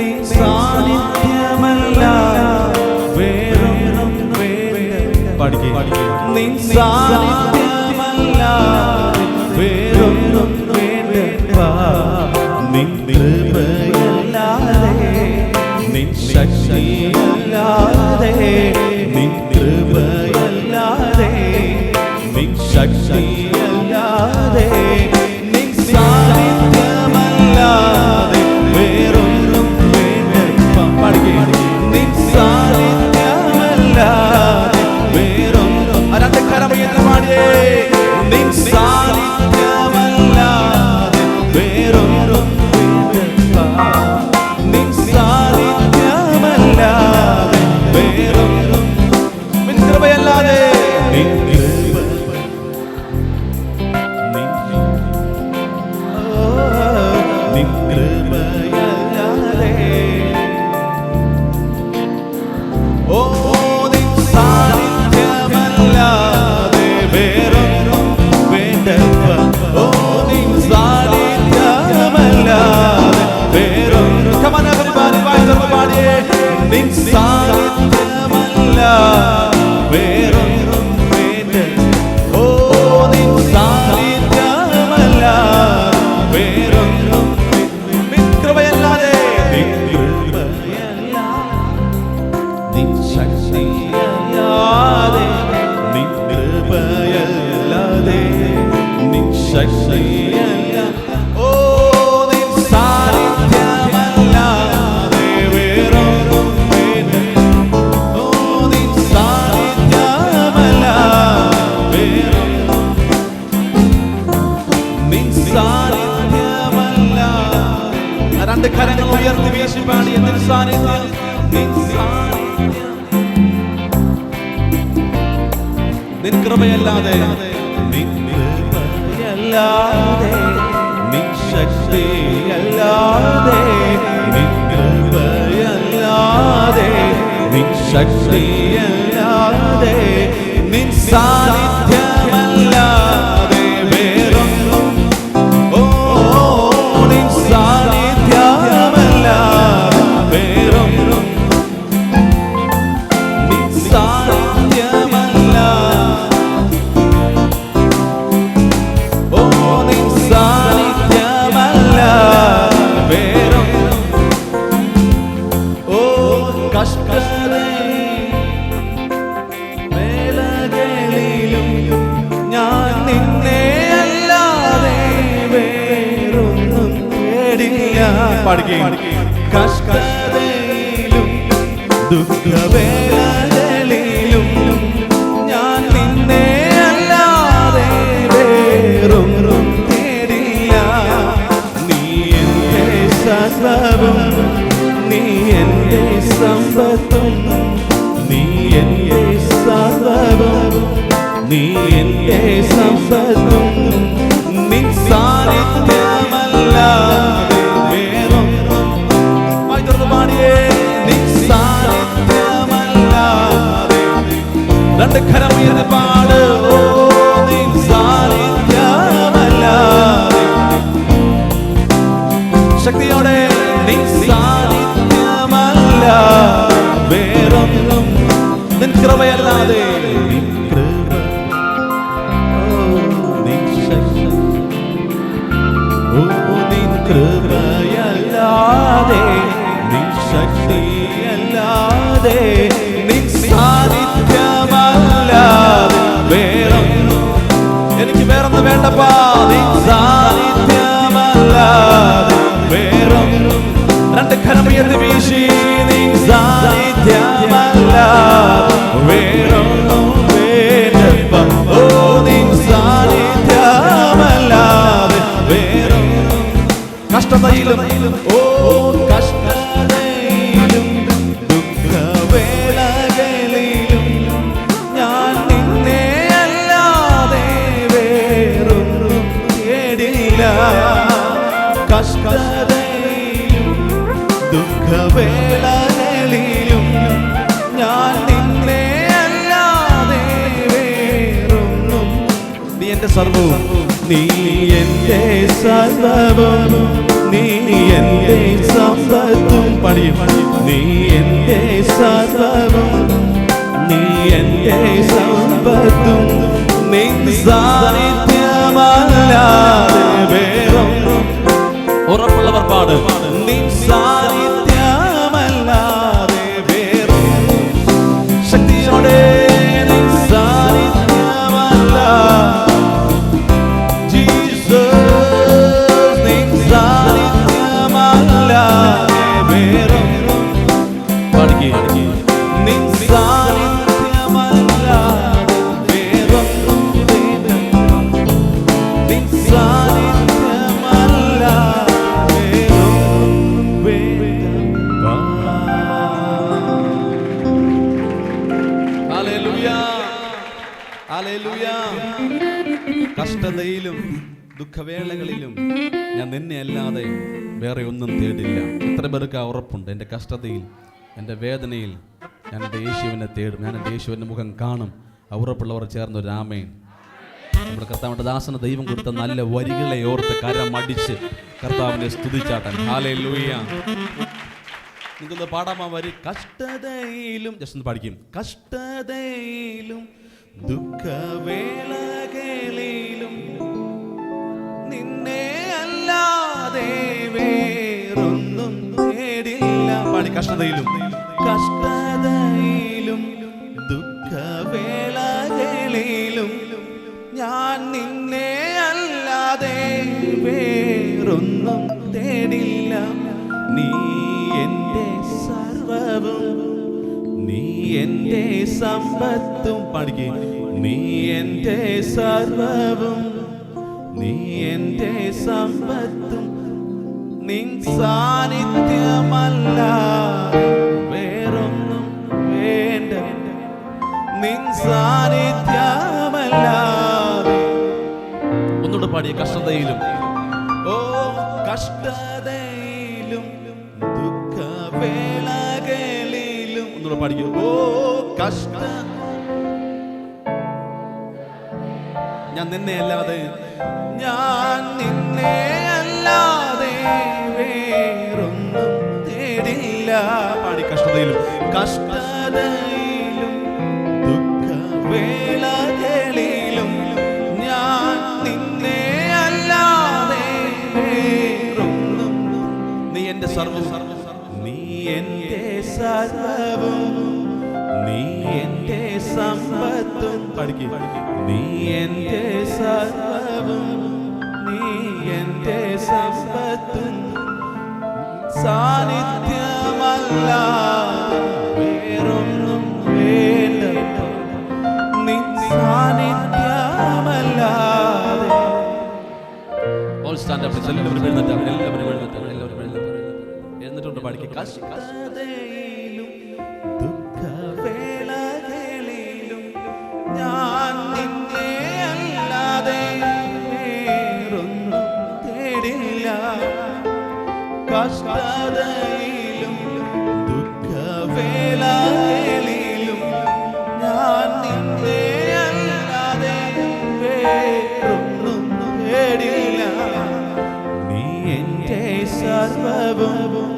നിൻ സാന്നിധ്യമല്ല വേറൊന്നും നിൻ സാന്നിധ്യമല്ല വേറൊന്നും വേണ്ടപ്പാ. നിൻ കൃപയല്ലാതെ നിൻ ശക്തിയല്ലാതെ നിൻ കൃപയല്ലാതെ നിൻ ശക്തിയല്ലാതെ നിൻ സാന്നിധ്യമല്ലാതെ വേറൊന്നും വേണ്ടപ്പാ. നിൻ സാന്നിധ്യമല്ലാതെ വേറൊന്നും രണ്ട് കരമുയർത്തി പാടിയേ. നിൻ സാന്നിധ്യമല്ലാതെ വേറൊന്നും വേണ്ടപ്പാ. നിൻ സാന്നിധ്യമല്ലാതെ വേറൊന്നും നിൻ കൃപയല്ലാതെ നിൻ കൃപ നിൻ കൃപയല്ലാതെ ഓ നിൻ സാന്നിധ്യമല്ലാതെ വേറൊന്നും വേണ്ടപ്പാ. ഓ നിൻ സാന്നിധ്യമല്ലാതെ വേറൊന്നും Come on everybody, പാടിയേ. നിൻ സാന്നിധ്യമല്ലാതെ വേറൊന്നും വേണ്ട. ഓ നിൻ സാന്നിധ്യമല്ലാതെ വേറൊന്നും നിൻ കൃപയല്ലാതെ നിൻ കൃപയല്ലാതെ നിൻ ശക്തിയല്ലാതെ നിൻ കൃപയല്ലാതെ നിൻ ശക്തിയല്ലാതെ ഓ നിൻ സാന്നിധ്യമല്ലാതെ വേറൊന്നും വേണ്ട. ഓ നിൻ സാന്നിധ്യമല്ലാതെ വേറൊന്നും നിൻ സാന്നിധ്യമല്ലാതെ രണ്ട് കരങ്ങൾ ഉയർത്തി വീശി പാടി. നിൻ സാന്നിധ്യം നിൻ സാന്നിധ്യം നിൻ കൃപയല്ലാതെ നിൻ കൃപയല്ലാതെ നിൻ ശക്തിയല്ലാതെ നിൻ കൃപയല്ലാതെ നിൻ ശക്തിയല്ലാതെ നിൻ സാന്നിധ്യമല്ലാതെ വേറൊന്നും ഓ നിൻ സാന്നിധ്യമല്ലാതെ വേറൊന്നും നിൻ സാന്നിധ്യമല്ലാതെ ഓ നിൻ സാന്നിധ്യമല്ലാതെ വേറൊന്നും ഓ വേളകളിലും ഞാൻ നിന്നെ അല്ലാതെ വേറൊന്നും തേടില്ല. കഷ്ടതയിലും ദുഃഖവേളകളിലും ഞാൻ നിന്നെ അല്ലാതെ വേറൊന്നും തേടില്ല. നീ എന്റെ സർവ്വവും നീ എന്റെ സമ്പത്തും നീ എന്റെ സർവ്വവും നീ എന്റെ സമ്പത്തും നിൻ സാന്നിധ്യമല്ലാതെ വേറൊന്നും പാടിയേ. നിൻ സാന്നിധ്യമല്ലാതെ രണ്ട് കരമുയർത്തി പാട്. ഓ നിൻ സാന്നിധ്യമല്ലാതെ ശക്തിയോടെ നിൻ സാന്നിധ്യമല്ലാതെ വേറൊന്നും നിൻ കൃപയല്ലാതെ നിൻ കൃപ നിൻ ശക്തി ഓ നിൻ കൃപയല്ലാതെ നിൻ ശക്തിയല്ലാതെ നിൻ സാന്നിധ്യമല്ലാതെ വേറൊന്നും എനിക്ക് വേറൊന്നും വേണ്ടപ്പാ. നിൻ സാന്നിധ്യമല്ലാതെ വേറൊന്നും രണ്ട് കരമുയർത്തി വീശി. നിൻ സാന്നിധ്യമല്ലാതെ വേറൊന്നും വേണ്ടപ്പാ. ഓ നിൻ സാന്നിധ്യമല്ലാതെ വേറൊന്നും കഷ്ടതയിലും ഓ കഷ്ടതയിലും ദുഃഖവേളകളിലും ഞാൻ നിന്നെ അല്ലാതെ വേറൊന്നും തേടില്ല. കഷ്ടതയിലും ദുഃഖവേളകളിലും ഞാൻ നിന്നെ അല്ലാതെ വേറൊന്നും നീ എന്റെ സർവ്വവും നീ എന്റെ സർവ്വവും നീ എന്റെ സമ്പത്തും പാടിയും. നീ എന്റെ സർവ്വവും, നീ എന്റെ സമ്പത്തും, നിൻ സാന്നിധ്യമല്ലാതെ വേറൊന്നും. ഉറപ്പുള്ളവർ പാട്. നിൻ സാന്നിധ്യമല്ലാതെ വേറൊന്നും. ശക്തിയോടെ നിൻ സാന്നിധ്യമല്ലാതെ കഷ്ടതയിലും ദുഃഖവേളകളിലും ഞാൻ നിന്നെ അല്ലാതെ വേറെ ഒന്നും തേടില്ല. എത്ര പേർക്ക് ആ ഉറപ്പുണ്ട്? എൻ്റെ കഷ്ടതയിൽ, എൻ്റെ വേദനയിൽ ഞാൻ എൻ്റെ യേശുവിനെ തേടും, ഞാൻ എൻ്റെ യേശുവിൻ്റെ മുഖം കാണും. ആ ഉറപ്പുള്ളവർ ചേർന്നൊരു ആമേൻ. നമ്മുടെ കർത്താവിൻ്റെ ദാസന ദൈവം കൊടുത്ത നല്ല വരികളെ ഓർത്ത് കരമടിച്ച് കർത്താവിനെ സ്തുതിച്ചാട്ടൻ. ഹല്ലേലൂയ. നിങ്ങൾക്കൊന്ന് പാടാമോ വരി? കഷ്ടതയിലും ജസ്റ്റ് ഒന്ന് പഠിക്കും. കഷ്ടതയിലും ദുഃഖവേളകളിലും നിന്നെ അല്ലാതെ വേറൊന്നും തേടില്ല. പാടി. കഷ്ടതയിലും, കഷ്ടതയിലും ദുഃഖവേളകളിലും ഞാൻ നിന്നെ അല്ലാതെ വേറൊന്നും തേടില്ല. നീ എൻ്റെ സർവ്വവും, നീ എൻ്റെ സമ്പത്തും. പാടിക്കേ. നീ എൻ്റെ സർവ്വവും, നീ എൻ്റെ സമ്പത്തും, നിൻ സാന്നിധ്യമല്ലാതെ വേറൊന്നും വേണ്ട. നിൻ സാന്നിധ്യമല്ലാതെ. ഒന്നുകൂടെ പാടിയ. കഷ്ടതയിലും, ഓ കഷ്ടതയിലും ദുഃഖവേളകളിലും. ഒന്നുകൂടെ പാടിക്കൂ. ഓ കഷ്ട ഞാൻ നിന്നെ അല്ലാതെ, ഞാൻ നിന്നെ അല്ലാതെ വേറൊന്നും തേടില്ല. പാടി. കഷ്ടതയിലും, കഷ്ടതയിലും ദുഃഖവേളകളിലും ഞാൻ നിന്നെ അല്ലാതെ വേറൊന്നും. നീ എൻ്റെ സർവ്വവും, നീ എൻ്റെ സർവ്വവും, നീ എൻ്റെ സമ്പത്തും. പഠിക്കും. നീ എൻ്റെ സർവ്വവും, നീ എൻ്റെ സമ്പത്തും, സാന്നിധ്യമല്ലാതെ വേറൊന്നും വേണ്ട. നിൻ സാന്നിധ്യമല്ലാതെ. All stand up. എല്ലാവരും എഴുന്നേറ്റ്, എല്ലാവരും എഴുന്നേറ്റ്, എല്ലാവരും എഴുന്നേറ്റ്. എന്നിട്ടുണ്ട് പാടിക്കുക. കഷ്ടതയിലും ദുഃഖവേളകളിലും ഞാൻ നിന്നെ അല്ലാതെ വേറൊന്നും തേടില്ല. കഷ്ടതയിലും ദുഃഖവേളകളിലും ഞാൻ നിന്നെ അല്ലാതെ വേറൊന്നും തേടില്ല. നീ എൻ്റെ സർവ്വവും,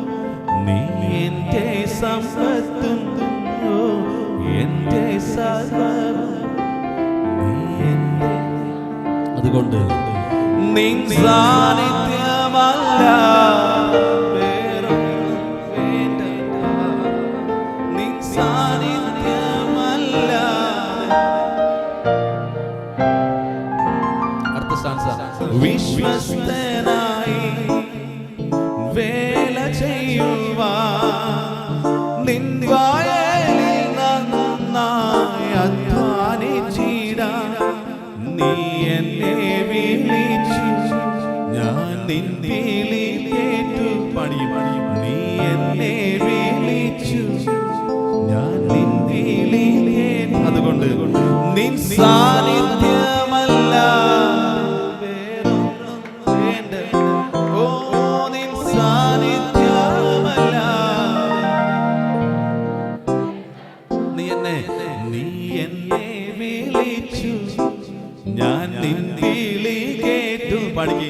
നീ എൻ്റെ സമ്പത്തും, എൻ്റെ സർവ്വവും, നീ എൻ്റെ. അതുകൊണ്ട് നിൻ സാന്നിധ്യമല്ല വേറൊന്നും വേണ്ട. നിൻ സാന്നിധ്യമല്ല. അടുത്ത സ്ഥാൻസ. വിശ്വസ്തനായി വേല ചെയ്യുവാൻ നിൻ വയലിൽ നന്നായി അധ്വാനിച്ചിടാൻ നീ എന്നെ വിളിച്ചു, ഞാൻ നിൻ വിളി കേട്ടു. പണിയും. നീ എന്നെ വിളിച്ചു, ഞാൻ നിൻ വിളി കേട്ടു. അതുകൊണ്ട് നിൻ സാന്നിധ്യമല്ല വേറൊന്നും വേണ്ട. ഓ നിൻ സാന്നിധ്യമല്ല. നീ എന്നെ വിളിച്ചു, ഞാൻ നിൻ വിളി കേട്ടു. പാടിക്കേ.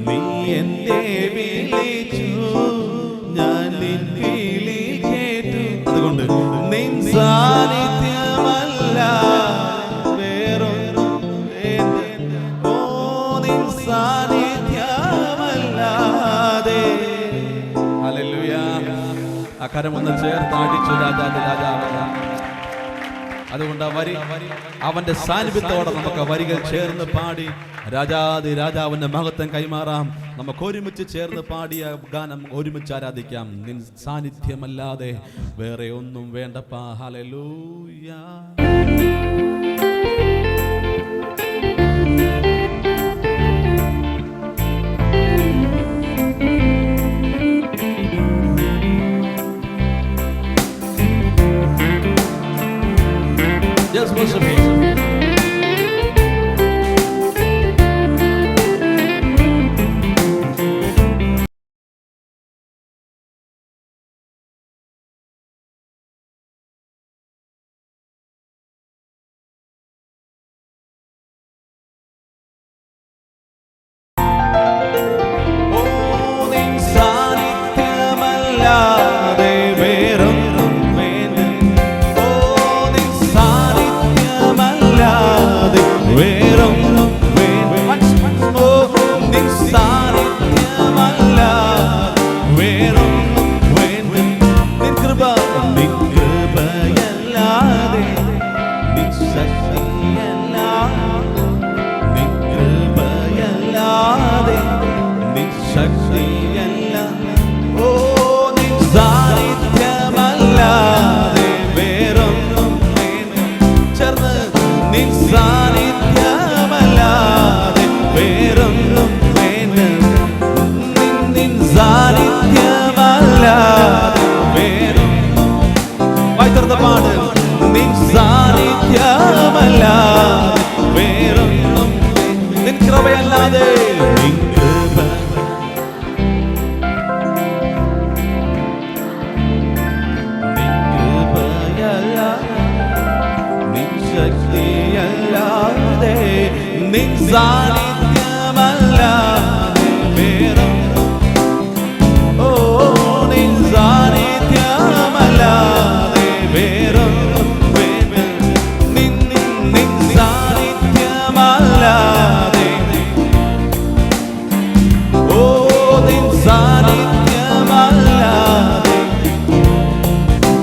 നീ എന്നെ വിളിച്ചു, ഞാൻ നിൻ നിൻ സാന്നിധ്യമല്ലാതെ. ഹല്ലേലൂയ. ആ കരമൊന്ന് ചേർത്ത് അടിച്ചു രാജാതി രാജാവല്ല. അതുകൊണ്ട് ആ വരി അവന്റെ സാന്നിധ്യത്തോടെ നമുക്ക് വരികൾ ചേർന്ന് പാടി രാജാതി രാജാവിന്റെ മഹത്വം കൈമാറാം. നമുക്ക് ഒരുമിച്ച് ചേർന്ന് പാടിയ ഗാനം ഒരുമിച്ച് ആരാധിക്കാം. നിൻ സാന്നിധ്യമല്ലാതെ വേറെ ഒന്നും വേണ്ടപ്പാ. ഹല്ലേലൂയ. Just worship Him.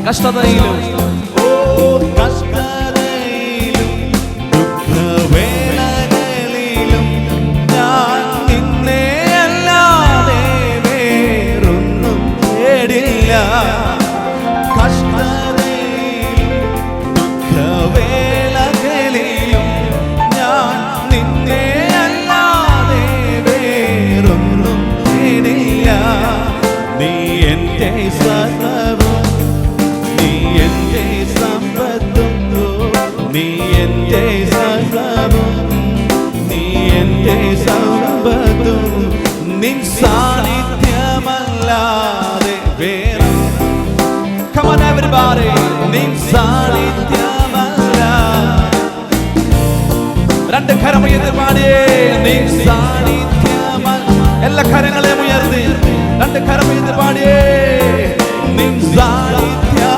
കഷ്ടതയിലും കഷ്ടതയിലും ദുഃഖവേളകളിലും ഞാൻ നിന്നെ അല്ലാതെ വേറൊന്നും തേടില്ല. കഷ്ടതയിലും ദുഃഖവേളകളിലും ഞാൻ നിന്നെ അല്ലാതെ വേറൊന്നും തേടില്ല. നീ എൻ്റെ സർവ്വവും, നീ എൻ്റെ സമ്പത്തും, നീ എൻ്റെ സർവ്വവും, നീ എൻ്റെ സമ്പത്തും. നിൻ സാന്നിധ്യമല്ലാതെ വേറെ. Come on everybody. നിൻ സാന്നിധ്യമല്ലാതെ. രണ്ട് കരം ഉയർത്തി പാടിയേ. നിൻ സാന്നിധ്യമല്ല. എല്ലാ കരങ്ങളെയും ഉയർത്തി രണ്ട് കരം ഉയർത്തി പാടിയേ. നിൻ സാന്നിധ്യമല്ലാതെ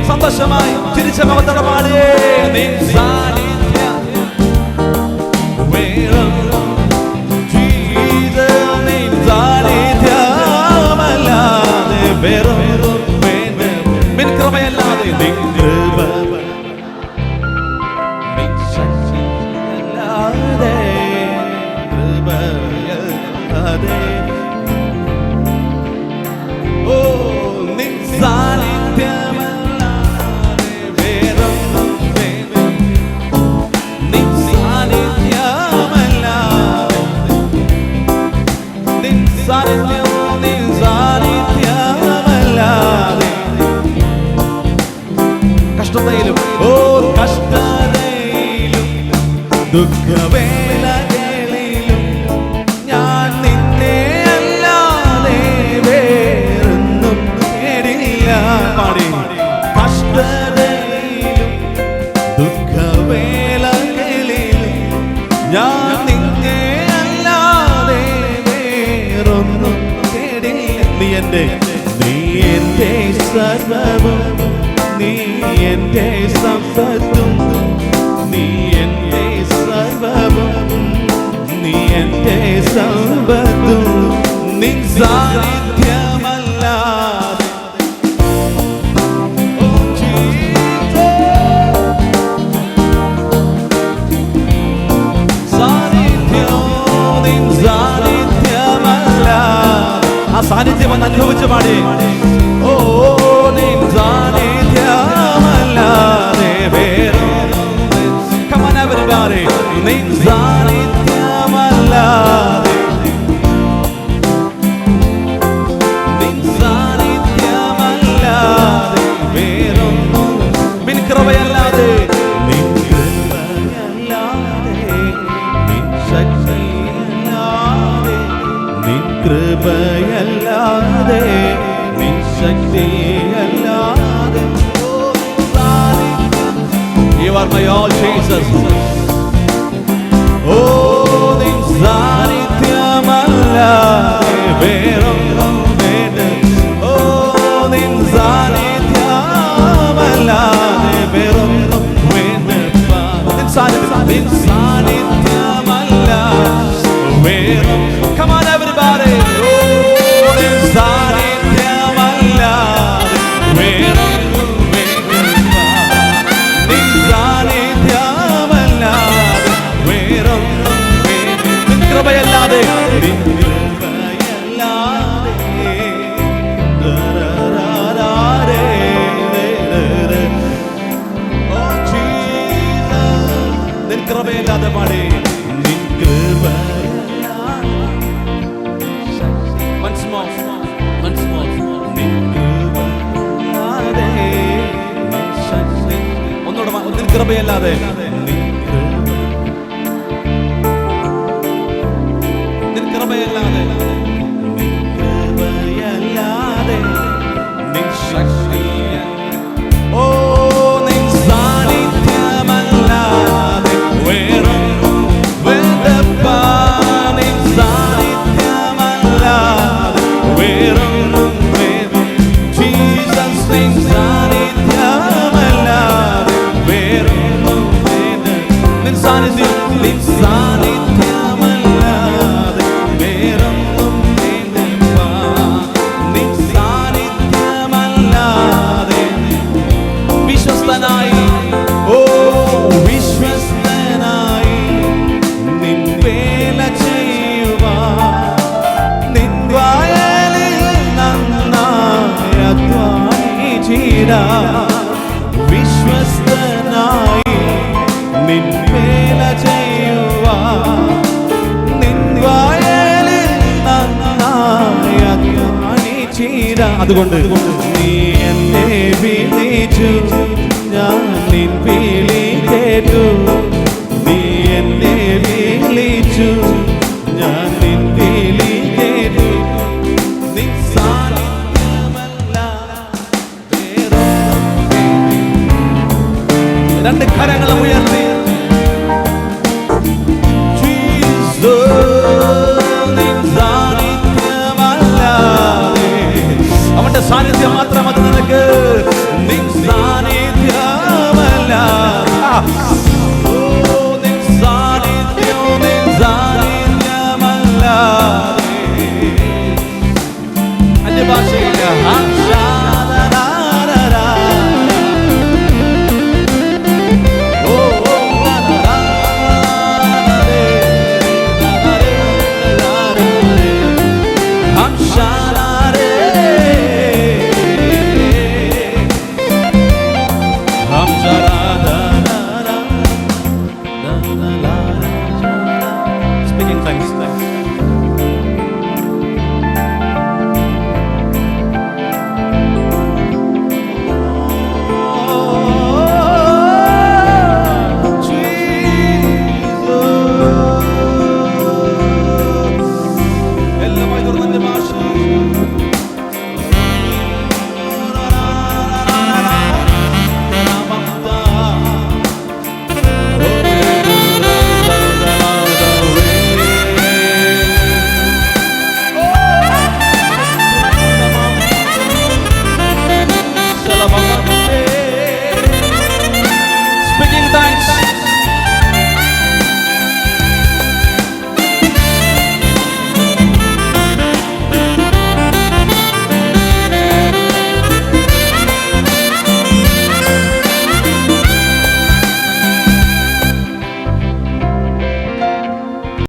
സന്തോഷമായി ചിരിച്ച മുഖത്തോടെ പാടിയേ. നിൻ സാന്നിധ്യം വേണം. നിൻ സാന്നിധ്യമല്ലാതെ വേറെ നിൻ കൃപയല്ലാതെ, നിൻ കൃപ നിൻ ശക്തിയല്ലാതെ, കൃപയല്ലാതെ. ഓ നിൻ സാന്നിധ്യമല്ലാതെ വേറൊന്നും വേണം. നിൻ സാന്നിധ്യമല്ലാതെ, നിൻ സാന്നിധ്യം, നിൻ സാന്നിധ്യമല്ലാതെ. കഷ്ടതയിലും ഓ കഷ്ടതയിലും ദുഃഖവേളകളിലും ഞാൻ നിന്നെ അല്ലാതെ വേറൊന്നും തേടില്ല. പാടി. കഷ്ടതയിലും ദുഃഖവേളകളിലും ഞാൻ നിന്നെ അല്ലാതെ വേറൊന്നും തേടില്ല. നീ എൻ്റെ സർവ്വവും, നീ എൻ്റെ സമ്പത്തും, നീ എൻ്റെ സർവ്വവും, നിൻ സാന്നിധ്യമല്ലാതെ ആ സാന്നിധ്യം ഒന്ന് അനുഭവിച്ച് പാടി. ഓ നിൻ സാന്നിധ്യമല്ലാതെ വേറൊന്നുമില്ല. നിൻ സാന്നിധ്യമല്ലാതെ നിൻ സാന്നിധ്യമല്ലാതെ വേറൊന്നും നിൻ കൃപയല്ലാതെ നിൻ കൃപയല്ലാതെ നിൻ ശക്തിയല്ലാതെ നിൻ കൃപയല്ലാതെ നിൻ ശക്തിയല്ലാതെ You are my all Jesus. Oh നിൻ സാന്നിധ്യമല്ലാതെ വേറൊന്നും വേണ്ട. ഓ നിൻ സാന്നിധ്യമല്ലാതെ വേറൊന്നും വേണ്ട. നിൻ സാന്നിധ്യമല്ലാതെ വേറൊന്നും. Come on everybody. Oh നിൻ സാന്നിധ്യമല്ലാതെ വേറൊന്നും വേണ്ട. നിൻ സാന്നിധ്യമല്ലാതെ വേറൊന്നും വേണ്ട. നിൻ കൃപയല്ലാതെ നിൻ കൃപയല്ലാതെ നിൻ കൃപയല്ലാതെ പാടി. നിൻ കൃപയല്ലാതെ once more നിൻ കൃപയല്ലാതെ നിൻ ശക്തി. ഒന്നുകൂടെ നിൻ കൃപയല്ലാതെ നിൻ കൃപയല്ലാതെ നിൻ കൃപയല്ലാതെ നിൻ ശക്തി. ഓ നിൻ സാന്നിധ്യമല്ലാതെ വേറൊന്നും വേണ്ടപ്പാ. നിൻ സാന്നിധ്യമല്ലാതെ വേറൊന്നും വേണ്ട. ജീസസ് നിൻ സാന്നിധ്യമല്ലാതെ വേറൊന്നും വേണ്ട. നിൻ സാന്നിധ്യം നിൻ സാന്നിധ്യമല്ലാതെ വേറൊന്നും വേണ്ടപ്പാ. നിൻ സാന്നിധ്യമല്ലാതെ വിശ്വസ്തനായി ഓ വിശ്വസ്തനായി നിൻ വേല ചെയ്യുവാൻ നിൻ വയലിൽ നന്നായി അധ്വാനിച്ചിടാൻ വിശ്വസ്തനായി നിൻ വേല ചെയ്യുവാൻ നിൻ വയലിൽ നന്നായി അധ്വാനിച്ചിടാൻ. അതുകൊണ്ട് നീ എന്നെ വിളിച്ചു, ഞാൻ നിൻ വിളി കേട്ടു. നീ എന്നെ വിളിച്ചു, ഞാൻ നിൻ വിളി കേട്ടു. നിൻ സാന്നിധ്യമല്ലാതെ വേറൊന്നും. രണ്ട് കരങ്ങളും ഉയർത്തി നിൻ സാന്നിധ്യമല്ലാതെ അവന്റെ സാന്നിധ്യം മാത്രം അത് നിനക്ക്. നിൻ സാന്നിധ്യമല്ലാതെ നിൻ സാന്നിധ്യം നിൻ സാന്നിധ്യമല്ലാതെ അന്യഭാഷയില്ല. Speaking thanks.